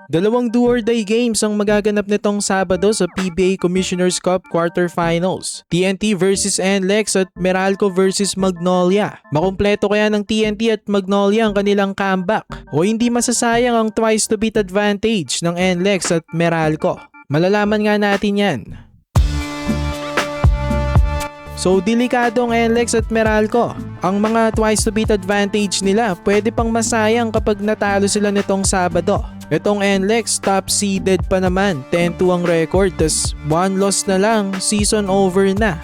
Dalawang do-or-die games ang magaganap nitong Sabado sa PBA Commissioner's Cup Quarterfinals. TNT vs NLEX at Meralco vs Magnolia. Makumpleto kaya ng TNT at Magnolia ang kanilang comeback? O hindi masasayang ang twice to beat advantage ng NLEX at Meralco? Malalaman nga natin yan. So delikado ang NLEX at Meralco. Ang mga twice to beat advantage nila pwede pang masayang kapag natalo sila nitong Sabado. Itong NLEX top seeded pa naman, 10-2 ang record, tas 1 loss na lang, season over na.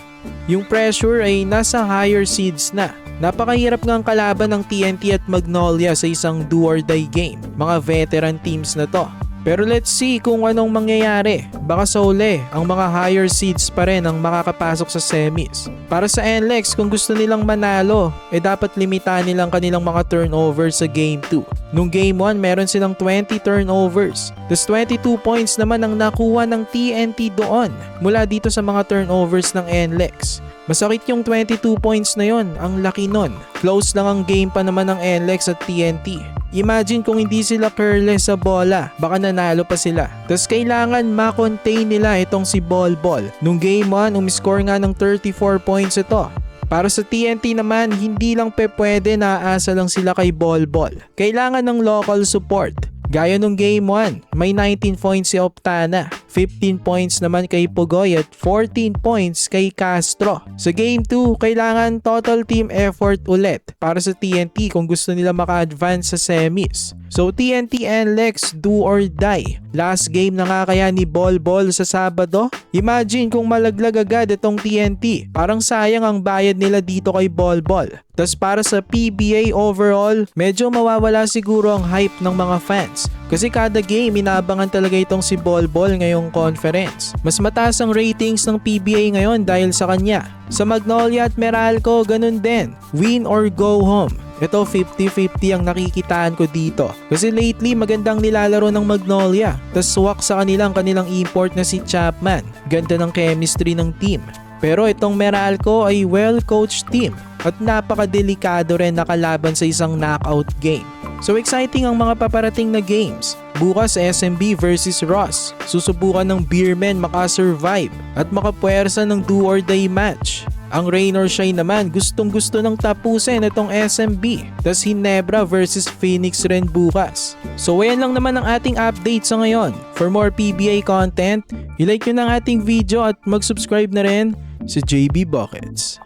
Yung pressure ay nasa higher seeds na. Napakahirap ngang kalaban ng TNT at Magnolia sa isang do or die game. Mga veteran teams na to. Pero let's see kung anong mangyayari. Baka sa uli, ang mga higher seeds pa rin ang makakapasok sa semis. Para sa NLEX, kung gusto nilang manalo, dapat limitahan nilang kanilang mga turnovers sa Game 2. Nung Game 1, meron silang 20 turnovers. Tas 22 points naman ang nakuha ng TNT doon mula dito sa mga turnovers ng NLEX. Masakit yung 22 points na yon, ang laki nun. Close lang ang game pa naman ng NLEX at TNT. Imagine kung hindi sila careless sa bola, baka nanalo pa sila. Tapos kailangan ma-contain nila itong si Bolbol. Nung game 1, umiscore nga ng 34 points ito. Para sa TNT naman, hindi lang pwede na aasa lang sila kay Bolbol. Kailangan ng local support. Gaya nung game 1, may 19 points si Optana, 15 points naman kay Pugoy at 14 points kay Castro. Sa game 2, kailangan total team effort ulit para sa TNT kung gusto nila maka-advance sa semis. So TNT NLEX do or die. Last game na nga kaya ni Bolbol sa Sabado? Imagine kung malaglag agad itong TNT. Parang sayang ang bayad nila dito kay Bolbol. Tas para sa PBA overall, medyo mawawala siguro ang hype ng mga fans. Kasi kada game, inaabangan talaga itong si Bolbol ngayong conference. Mas mataas ang ratings ng PBA ngayon dahil sa kanya. Sa Magnolia at Meralco, ganun din. Win or go home. Ito 50-50 ang nakikitaan ko dito. Kasi lately magandang nilalaro ng Magnolia. Tas swak sa kanilang import na si Chapman. Ganda ng chemistry ng team. Pero itong Meralco ay well-coached team at napakadelikado rin nakalaban sa isang knockout game. So exciting ang mga paparating na games. Bukas SMB versus Ross. Susubukan ng Beermen makasurvive at makapuwersa ng do or die match. Ang Rain or Shine naman gustong-gusto ng tapusin itong SMB. Tas Hinebra versus Phoenix rin bukas. So ayan lang naman ang ating update sa ngayon. For more PBA content, i-like nyo ng ating video at mag-subscribe na rin sa JB Buckets.